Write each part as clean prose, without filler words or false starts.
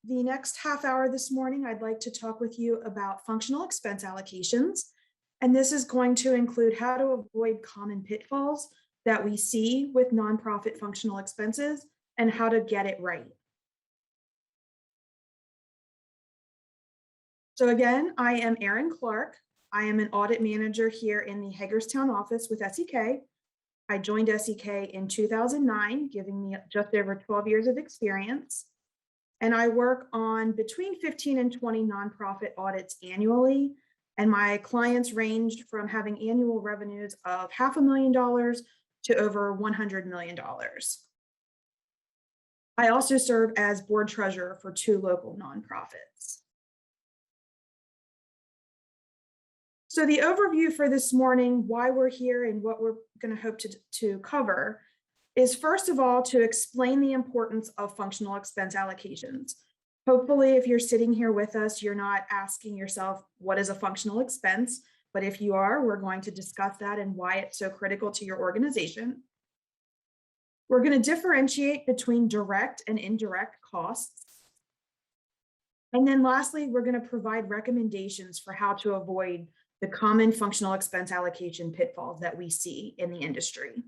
the next half hour this morning, I'd like to talk with you about functional expense allocations. And this is going to include how to avoid common pitfalls that we see with nonprofit functional expenses and how to get it right. So again, I am Erin Clark. I am an audit manager here in the Hagerstown office with SEK. I joined SEK in 2009, giving me just over 12 years of experience. And I work on between 15 and 20 nonprofit audits annually. And my clients ranged from having annual revenues of $500,000 to over $100 million. I also serve as board treasurer for 2 local nonprofits. So the overview for this morning, why we're here and what we're going to hope to cover is, first of all, to explain the importance of functional expense allocations. Hopefully, if you're sitting here with us, you're not asking yourself, what is a functional expense? But if you are, we're going to discuss that and why it's so critical to your organization. We're going to differentiate between direct and indirect costs. And then lastly, we're going to provide recommendations for how to avoid the common functional expense allocation pitfalls that we see in the industry.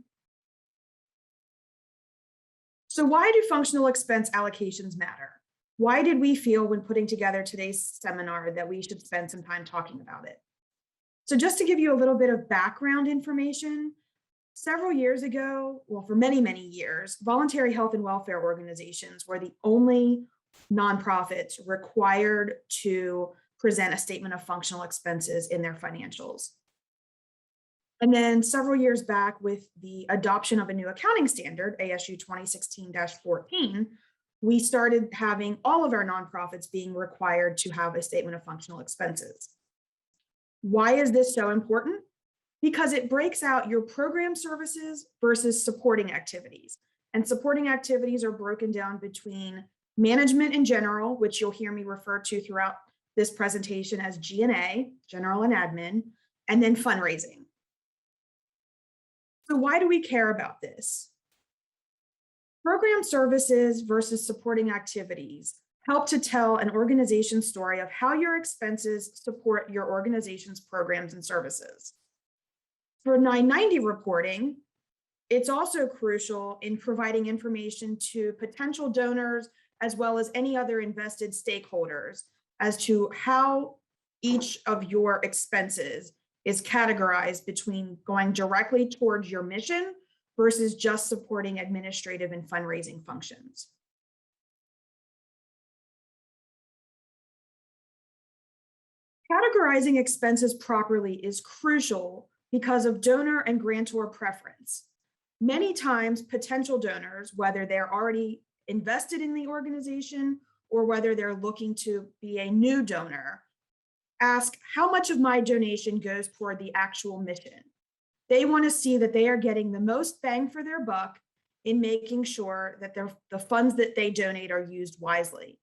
So why do functional expense allocations matter? Why did we feel when putting together today's seminar that we should spend some time talking about it? So just to give you a little bit of background information, several years ago, well, for many, many years, voluntary health and welfare organizations were the only nonprofits required to present a statement of functional expenses in their financials. And then several years back, with the adoption of a new accounting standard, ASU 2016-14, we started having all of our nonprofits being required to have a statement of functional expenses. Why is this so important? Because it breaks out your program services versus supporting activities. And supporting activities are broken down between management in general, which you'll hear me refer to throughout this presentation as G&A, general and admin, and then fundraising. So why do we care about this? Program services versus supporting activities help to tell an organization's story of how your expenses support your organization's programs and services. For 990 reporting, it's also crucial in providing information to potential donors as well as any other invested stakeholders as to how each of your expenses is categorized between going directly towards your mission versus just supporting administrative and fundraising functions. Categorizing expenses properly is crucial because of donor and grantor preference. Many times, potential donors, whether they're already invested in the organization or whether they're looking to be a new donor, ask how much of my donation goes toward the actual mission. They want to see that they are getting the most bang for their buck in making sure that the funds that they donate are used wisely.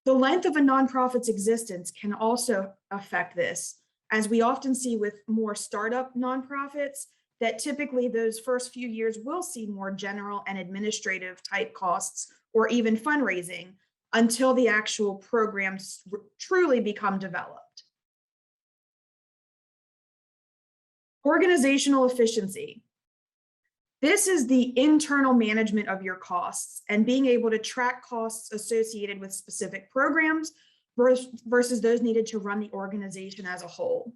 The length of a nonprofit's existence can also affect this, as we often see with more startup nonprofits, that typically those first few years will see more general and administrative type costs or even fundraising until the actual programs truly become developed. Organizational efficiency. This is the internal management of your costs and being able to track costs associated with specific programs versus those needed to run the organization as a whole.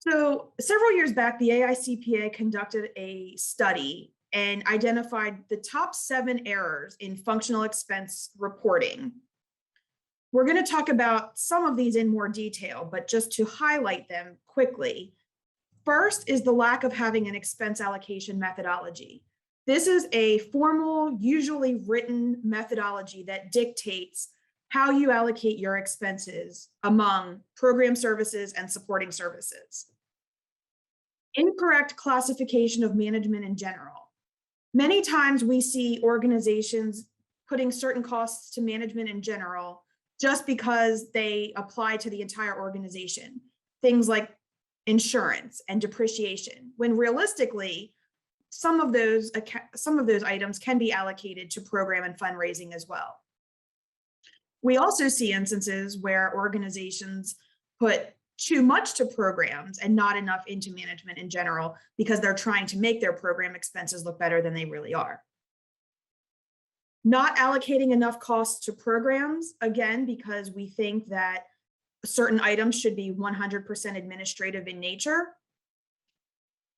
So several years back, the AICPA conducted a study and identified the top 7 errors in functional expense reporting. We're going to talk about some of these in more detail, but just to highlight them quickly. First is the lack of having an expense allocation methodology. This is a formal, usually written methodology that dictates how you allocate your expenses among program services and supporting services. Incorrect classification of management in general. Many times we see organizations putting certain costs to management in general just because they apply to the entire organization. Things like insurance and depreciation, when realistically, some of those items can be allocated to program and fundraising as well. We also see instances where organizations put too much to programs and not enough into management in general because they're trying to make their program expenses look better than they really are. Not allocating enough costs to programs, again, because we think that certain items should be 100% administrative in nature.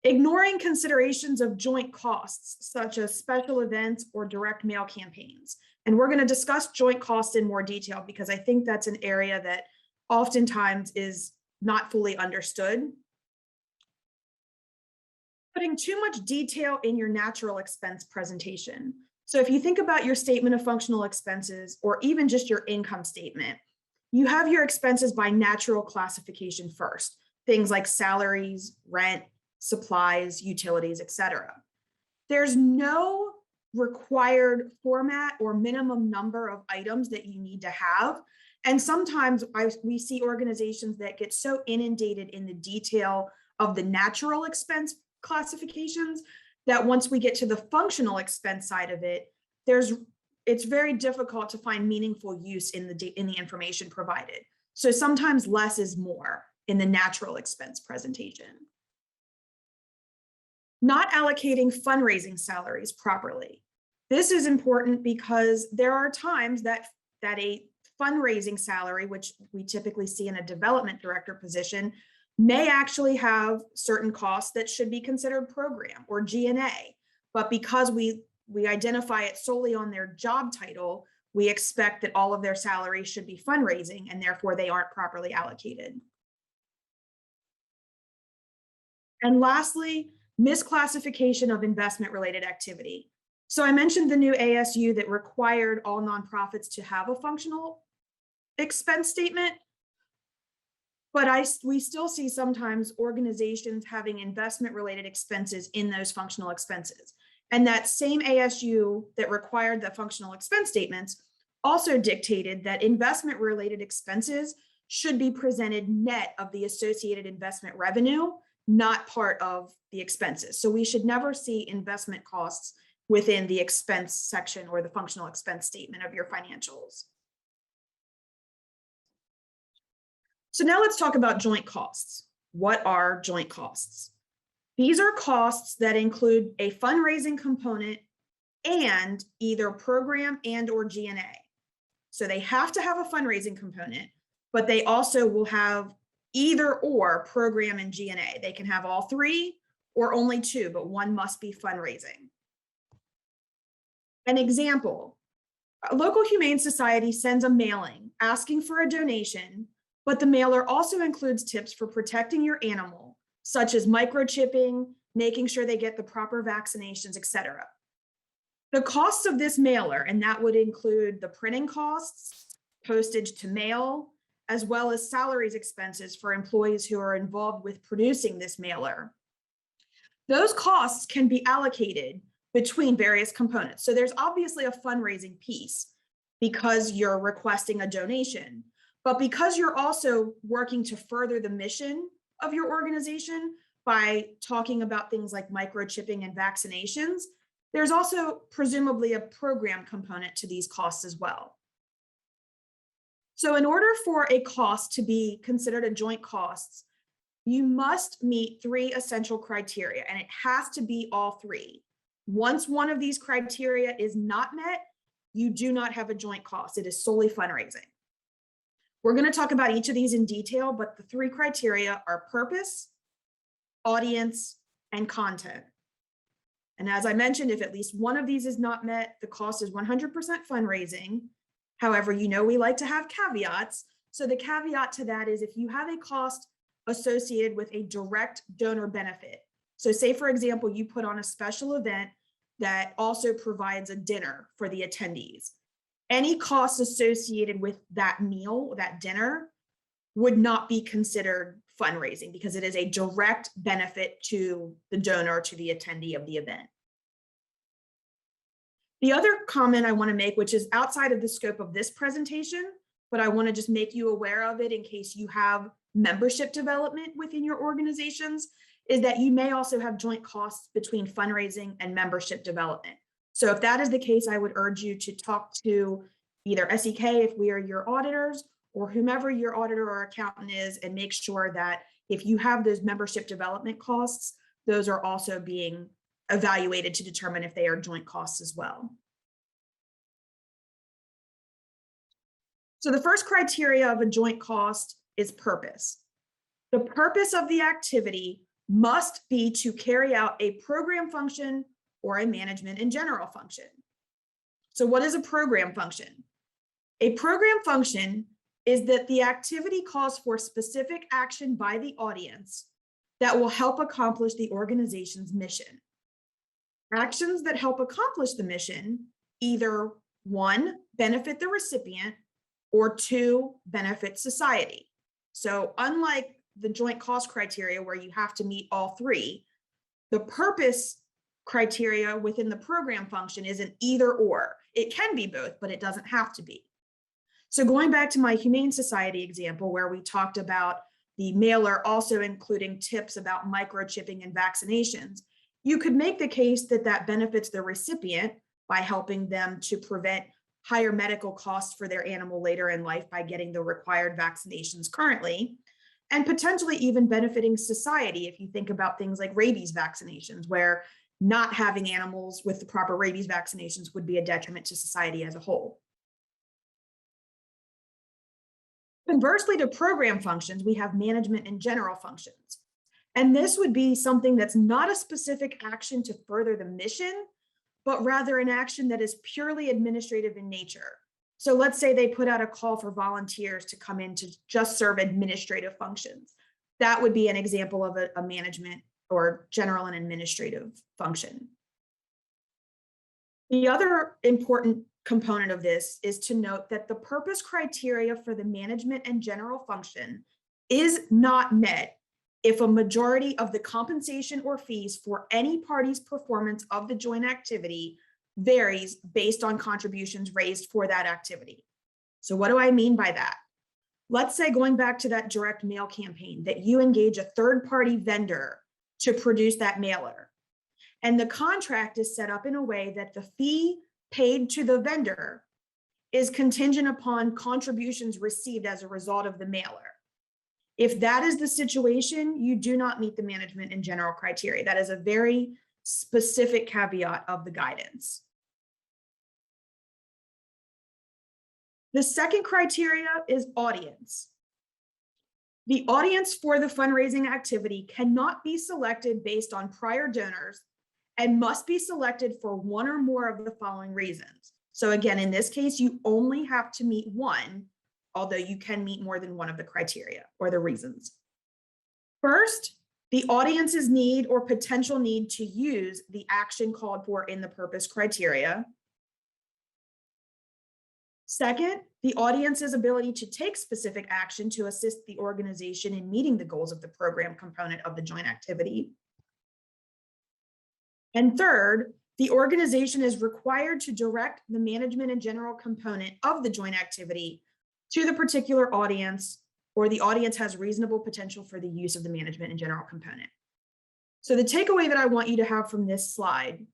Ignoring considerations of joint costs, such as special events or direct mail campaigns. And we're going to discuss joint costs in more detail because I think that's an area that oftentimes is not fully understood. Putting too much detail in your natural expense presentation. So if you think about your statement of functional expenses or even just your income statement, you have your expenses by natural classification first, things like salaries, rent, supplies, utilities, etc. There's no required format or minimum number of items that you need to have. And sometimes we see organizations that get so inundated in the detail of the natural expense classifications that once we get to the functional expense side of it, it's very difficult to find meaningful use in the information provided. So sometimes less is more in the natural expense presentation. Not allocating fundraising salaries properly. This is important because there are times that a fundraising salary, which we typically see in a development director position, may actually have certain costs that should be considered program or G&A. But because we identify it solely on their job title, we expect that all of their salaries should be fundraising and therefore they aren't properly allocated. And lastly, misclassification of investment-related activity. So I mentioned the new ASU that required all nonprofits to have a functional expense statement, but we still see sometimes organizations having investment-related expenses in those functional expenses. And that same ASU that required the functional expense statements also dictated that investment-related expenses should be presented net of the associated investment revenue, not part of the expenses. So we should never see investment costs within the expense section or the functional expense statement of your financials. So now let's talk about joint costs. What are joint costs? These are costs that include a fundraising component and either program and or G&A. So they have to have a fundraising component, but they also will have either or program and G&A. They can have all three or only two, but one must be fundraising. An example, a local humane society sends a mailing asking for a donation, but the mailer also includes tips for protecting your animal, such as microchipping, making sure they get the proper vaccinations, etc. The costs of this mailer, and that would include the printing costs, postage to mail, as well as salaries expenses for employees who are involved with producing this mailer. Those costs can be allocated between various components. So there's obviously a fundraising piece because you're requesting a donation, but because you're also working to further the mission of your organization by talking about things like microchipping and vaccinations, there's also presumably a program component to these costs as well. So in order for a cost to be considered a joint costs, you must meet three essential criteria, and it has to be all three. Once one of these criteria is not met, you do not have a joint cost. It is solely fundraising. We're going to talk about each of these in detail, but the three criteria are purpose, audience, and content. And as I mentioned, if at least one of these is not met, the cost is 100% fundraising. However, you know we like to have caveats. So the caveat to that is if you have a cost associated with a direct donor benefit. So say, for example, you put on a special event that also provides a dinner for the attendees. Any costs associated with that meal, that dinner, would not be considered fundraising because it is a direct benefit to the donor, to the attendee of the event. The other comment I want to make, which is outside of the scope of this presentation, but I want to just make you aware of it in case you have membership development within your organizations, is that you may also have joint costs between fundraising and membership development. So if that is the case, I would urge you to talk to either SEK if we are your auditors, or whomever your auditor or accountant is, and make sure that if you have those membership development costs, those are also being evaluated to determine if they are joint costs as well. So the first criteria of a joint cost is purpose. The purpose of the activity must be to carry out a program function or a management and general function. So what is a program function? A program function is that the activity calls for specific action by the audience that will help accomplish the organization's mission. Actions that help accomplish the mission either 1, benefit the recipient, or 2, benefit society. So unlike the joint cost criteria where you have to meet all 3, the purpose criteria within the program function is an either or. It can be both, but it doesn't have to be. So going back to my Humane Society example, where we talked about the mailer also including tips about microchipping and vaccinations, you could make the case that that benefits the recipient by helping them to prevent higher medical costs for their animal later in life by getting the required vaccinations currently, and potentially even benefiting society if you think about things like rabies vaccinations, where not having animals with the proper rabies vaccinations would be a detriment to society as a whole. Conversely to program functions, we have management and general functions. And this would be something that's not a specific action to further the mission, but rather an action that is purely administrative in nature. So let's say they put out a call for volunteers to come in to just serve administrative functions. That would be an example of a management or general and administrative function. The other important component of this is to note that the purpose criteria for the management and general function is not met if a majority of the compensation or fees for any party's performance of the joint activity varies based on contributions raised for that activity. So what do I mean by that? Let's say, going back to that direct mail campaign, that you engage a third-party vendor to produce that mailer. And the contract is set up in a way that the fee paid to the vendor is contingent upon contributions received as a result of the mailer. If that is the situation, you do not meet the management and general criteria. That is a very specific caveat of the guidance. The second criteria is audience. The audience for the fundraising activity cannot be selected based on prior donors and must be selected for one or more of the following reasons. So again, in this case, you only have to meet one, although you can meet more than one of the criteria or the reasons. First, the audience's need or potential need to use the action called for in the purpose criteria. Second, the audience's ability to take specific action to assist the organization in meeting the goals of the program component of the joint activity. And third, the organization is required to direct the management and general component of the joint activity to the particular audience, or the audience has reasonable potential for the use of the management and general component. So the takeaway that I want you to have from this slide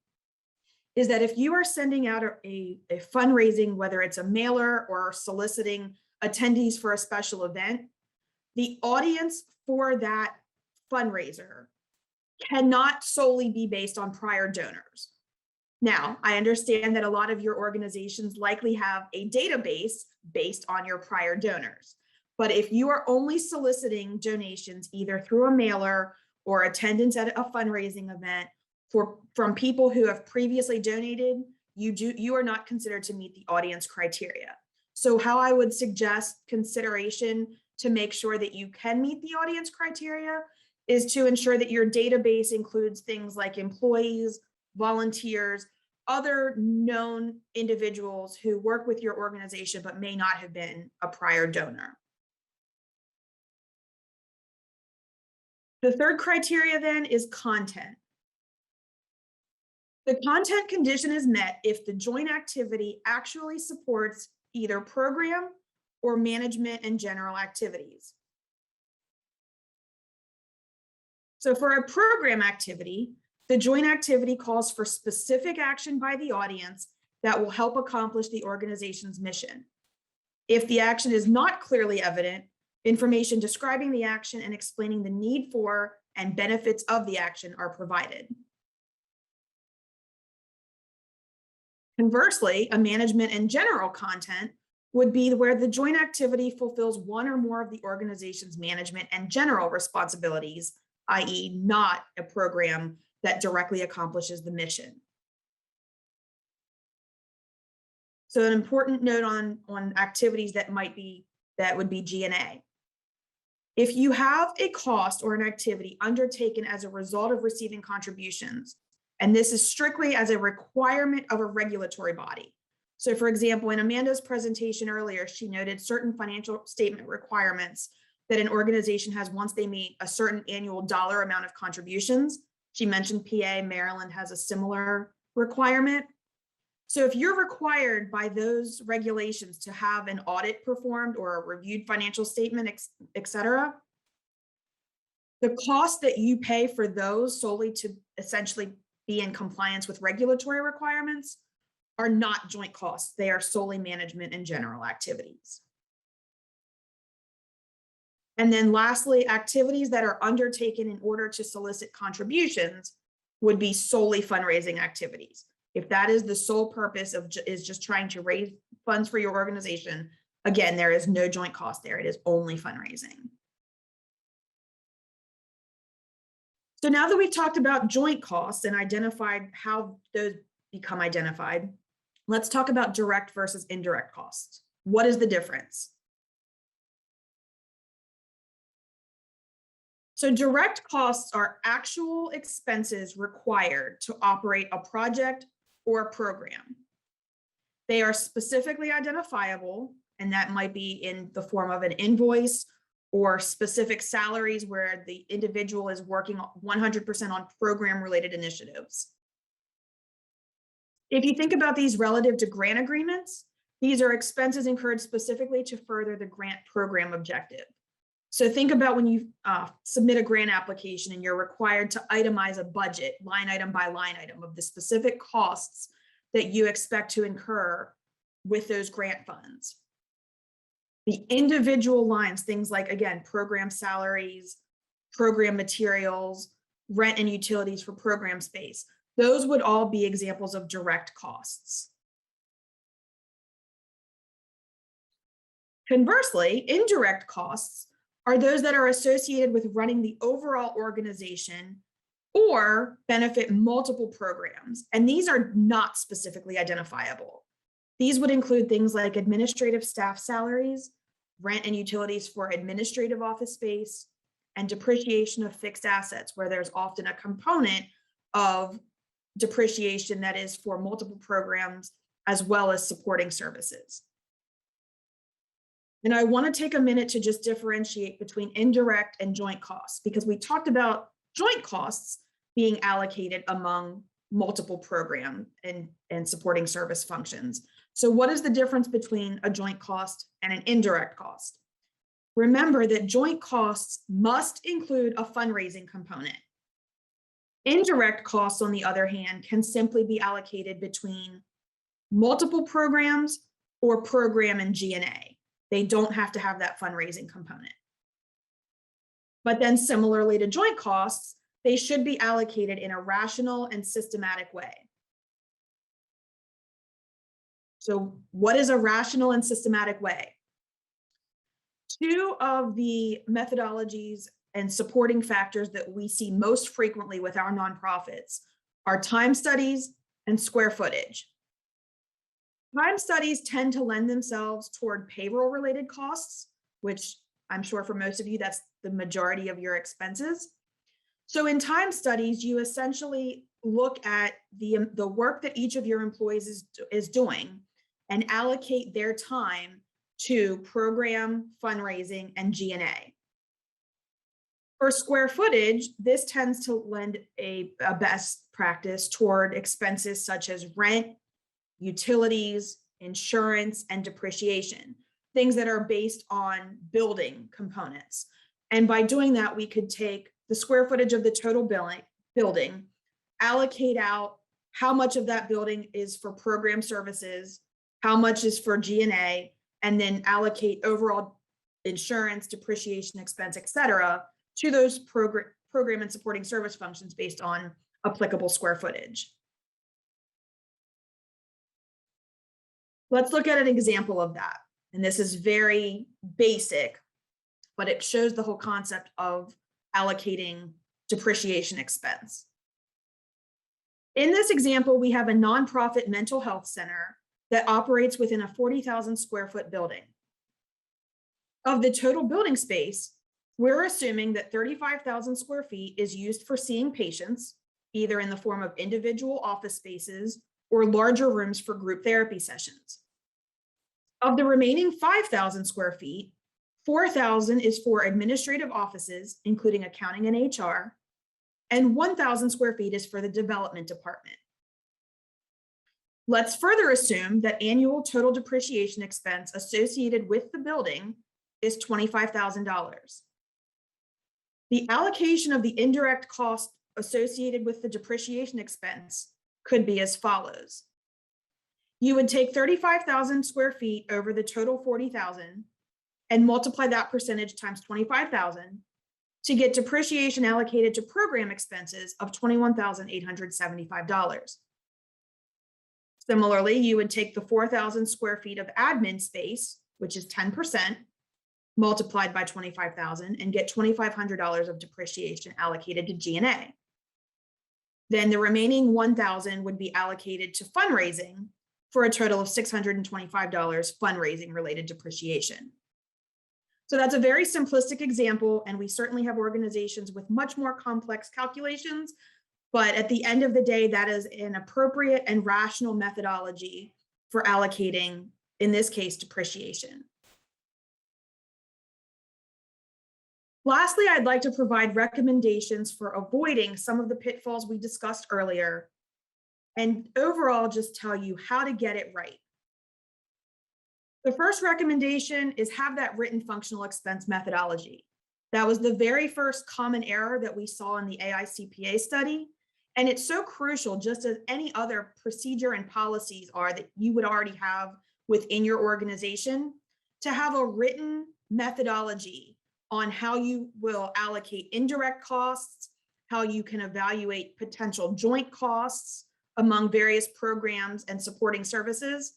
is that if you are sending out a fundraising, whether it's a mailer or soliciting attendees for a special event, the audience for that fundraiser cannot solely be based on prior donors. Now, I understand that a lot of your organizations likely have a database based on your prior donors. But if you are only soliciting donations either through a mailer or attendance at a fundraising event from people who have previously donated, you are not considered to meet the audience criteria. So how I would suggest consideration to make sure that you can meet the audience criteria is to ensure that your database includes things like employees, volunteers, other known individuals who work with your organization but may not have been a prior donor. The third criteria then is content. The content condition is met if the joint activity actually supports either program or management and general activities. So for a program activity, the joint activity calls for specific action by the audience that will help accomplish the organization's mission. If the action is not clearly evident, information describing the action and explaining the need for and benefits of the action are provided. Conversely, a management and general content would be where the joint activity fulfills one or more of the organization's management and general responsibilities, i.e., not a program that directly accomplishes the mission. So an important note on activities that would be G&A. If you have a cost or an activity undertaken as a result of receiving contributions, and this is strictly as a requirement of a regulatory body. So for example, in Amanda's presentation earlier, she noted certain financial statement requirements that an organization has once they meet a certain annual dollar amount of contributions. She mentioned PA, Maryland has a similar requirement. So if you're required by those regulations to have an audit performed or a reviewed financial statement, et cetera, the cost that you pay for those solely to essentially be in compliance with regulatory requirements are not joint costs. They are solely management and general activities. And then lastly, activities that are undertaken in order to solicit contributions would be solely fundraising activities. If that is the sole purpose of is just trying to raise funds for your organization, again, there is no joint cost there. It is only fundraising. So now that we've talked about joint costs and identified how those become identified, let's talk about direct versus indirect costs. What is the difference? So direct costs are actual expenses required to operate a project or a program. They are specifically identifiable, and that might be in the form of an invoice or specific salaries where the individual is working 100% on program-related initiatives. If you think about these relative to grant agreements, these are expenses incurred specifically to further the grant program objective. So think about when you submit a grant application and you're required to itemize a budget line item by line item of the specific costs that you expect to incur with those grant funds. The individual lines, things like, again, program salaries, program materials, rent and utilities for program space, those would all be examples of direct costs. Conversely, indirect costs are those that are associated with running the overall organization or benefit multiple programs. And these are not specifically identifiable. These would include things like administrative staff salaries, rent and utilities for administrative office space, and depreciation of fixed assets, where there's often a component of depreciation that is for multiple programs as well as supporting services. And I want to take a minute to just differentiate between indirect and joint costs, because we talked about joint costs being allocated among multiple program and supporting service functions. So what is the difference between a joint cost and an indirect cost? Remember that joint costs must include a fundraising component. Indirect costs, on the other hand, can simply be allocated between multiple programs or program and G&A. They don't have to have that fundraising component. But then similarly to joint costs, they should be allocated in a rational and systematic way. So what is a rational and systematic way? Two of the methodologies and supporting factors that we see most frequently with our nonprofits are time studies and square footage. Time studies tend to lend themselves toward payroll-related costs, which I'm sure for most of you, that's the majority of your expenses. So in time studies, you essentially look at the work that each of your employees is doing and allocate their time to program, fundraising, and G&A. For square footage, this tends to lend a best practice toward expenses such as rent, utilities, insurance, and depreciation, things that are based on building components. And by doing that, we could take the square footage of the total building, allocate out how much of that building is for program services, how much is for G&A, and then allocate overall insurance, depreciation expense, et cetera, to those program and supporting service functions based on applicable square footage. Let's look at an example of that. And this is very basic, but it shows the whole concept of allocating depreciation expense. In this example, we have a nonprofit mental health center that operates within a 40,000 square foot building. Of the total building space, we're assuming that 35,000 square feet is used for seeing patients, either in the form of individual office spaces or larger rooms for group therapy sessions. Of the remaining 5,000 square feet, 4,000 is for administrative offices, including accounting and HR, and 1,000 square feet is for the development department. Let's further assume that annual total depreciation expense associated with the building is $25,000. The allocation of the indirect cost associated with the depreciation expense could be as follows. You would take 35,000 square feet over the total 40,000 and multiply that percentage times 25,000 to get depreciation allocated to program expenses of $21,875. Similarly, you would take the 4,000 square feet of admin space, which is 10%, multiplied by 25,000 and get $2,500 of depreciation allocated to G&A. Then the remaining 1,000 would be allocated to fundraising for a total of $625 fundraising related depreciation. So that's a very simplistic example, and we certainly have organizations with much more complex calculations, but at the end of the day, that is an appropriate and rational methodology for allocating, in this case, depreciation. Lastly, I'd like to provide recommendations for avoiding some of the pitfalls we discussed earlier, and overall just tell you how to get it right. The first recommendation is have that written functional expense methodology. That was the very first common error that we saw in the AICPA study. And it's so crucial, just as any other procedure and policies are that you would already have within your organization, to have a written methodology on how you will allocate indirect costs, how you can evaluate potential joint costs among various programs and supporting services.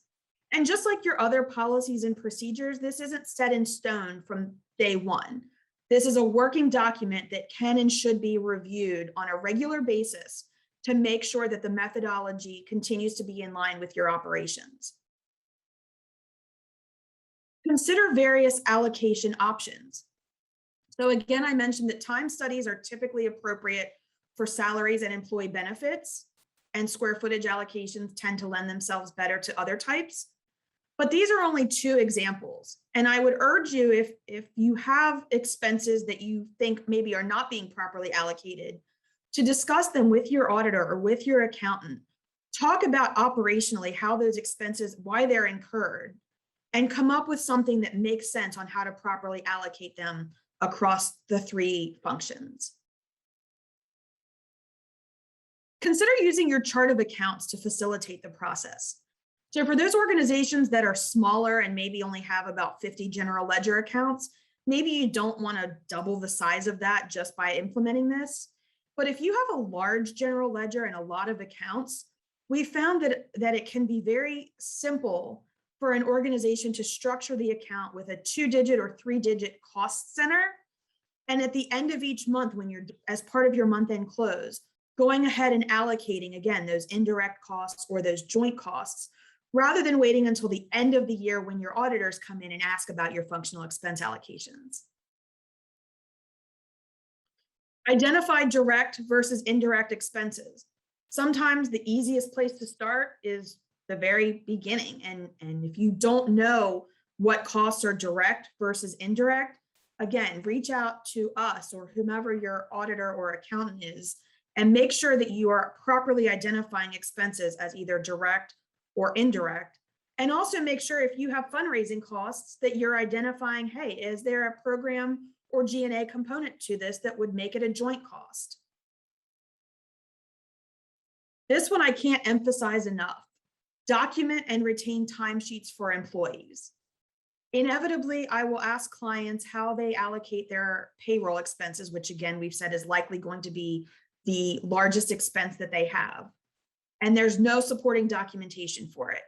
And just like your other policies and procedures, this isn't set in stone from day one. This is a working document that can and should be reviewed on a regular basis to make sure that the methodology continues to be in line with your operations. Consider various allocation options. So again, I mentioned that time studies are typically appropriate for salaries and employee benefits, and square footage allocations tend to lend themselves better to other types. But these are only two examples. And I would urge you, if you have expenses that you think maybe are not being properly allocated, to discuss them with your auditor or with your accountant. Talk about operationally how those expenses, why they're incurred, and come up with something that makes sense on how to properly allocate them across the three functions. Consider using your chart of accounts to facilitate the process. So for those organizations that are smaller and maybe only have about 50 general ledger accounts, maybe you don't want to double the size of that just by implementing this. But if you have a large general ledger and a lot of accounts, we found that it can be very simple for an organization to structure the account with a 2-digit or 3-digit cost center. And at the end of each month, when you're, as part of your month-end close, going ahead and allocating, again, those indirect costs or those joint costs, rather than waiting until the end of the year when your auditors come in and ask about your functional expense allocations. Identify direct versus indirect expenses. Sometimes the easiest place to start is the very beginning. And if you don't know what costs are direct versus indirect, again, reach out to us or whomever your auditor or accountant is, and make sure that you are properly identifying expenses as either direct or indirect. And also make sure if you have fundraising costs that you're identifying, hey, is there a program or G&A component to this that would make it a joint cost. This one I can't emphasize enough. Document and retain timesheets for employees. Inevitably, I will ask clients how they allocate their payroll expenses, which again, we've said is likely going to be the largest expense that they have. And there's no supporting documentation for it.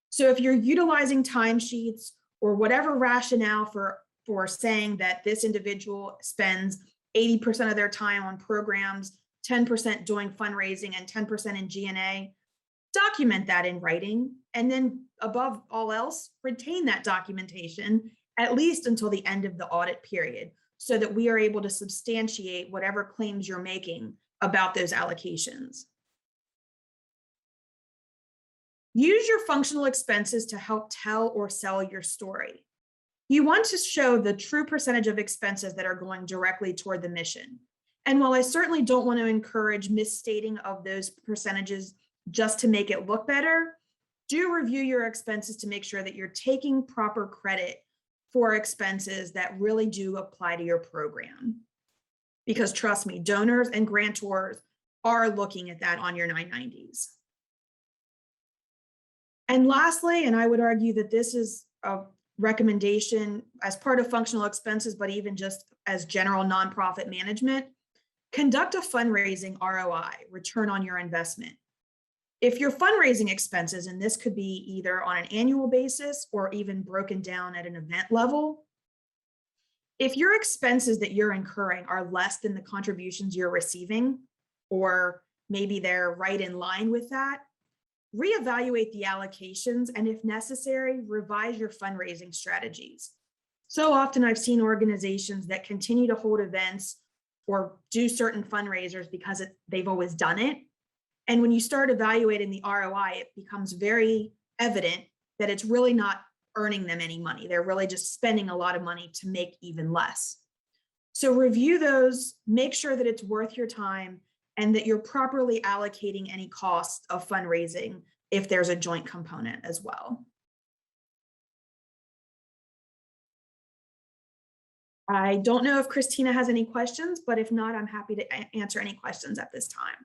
So if you're utilizing timesheets or whatever rationale for saying that this individual spends 80% of their time on programs, 10% doing fundraising, and 10% in G&A, document that in writing, and then above all else, retain that documentation at least until the end of the audit period, so that we are able to substantiate whatever claims you're making about those allocations. Use your functional expenses to help tell or sell your story. You want to show the true percentage of expenses that are going directly toward the mission. And while I certainly don't want to encourage misstating of those percentages just to make it look better, do review your expenses to make sure that you're taking proper credit for expenses that really do apply to your program. Because trust me, donors and grantors are looking at that on your 990s. And lastly, and I would argue that this is a recommendation as part of functional expenses, but even just as general nonprofit management, conduct a fundraising ROI, return on your investment. If your fundraising expenses, and this could be either on an annual basis or even broken down at an event level, if your expenses that you're incurring are less than the contributions you're receiving, or maybe they're right in line with that, reevaluate the allocations, and if necessary, revise your fundraising strategies. So often I've seen organizations that continue to hold events or do certain fundraisers because they've always done it. And when you start evaluating the ROI, it becomes very evident that it's really not earning them any money. They're really just spending a lot of money to make even less. So review those, make sure that it's worth your time, and that you're properly allocating any cost of fundraising if there's a joint component as well. I don't know if Christina has any questions, but if not, I'm happy to answer any questions at this time.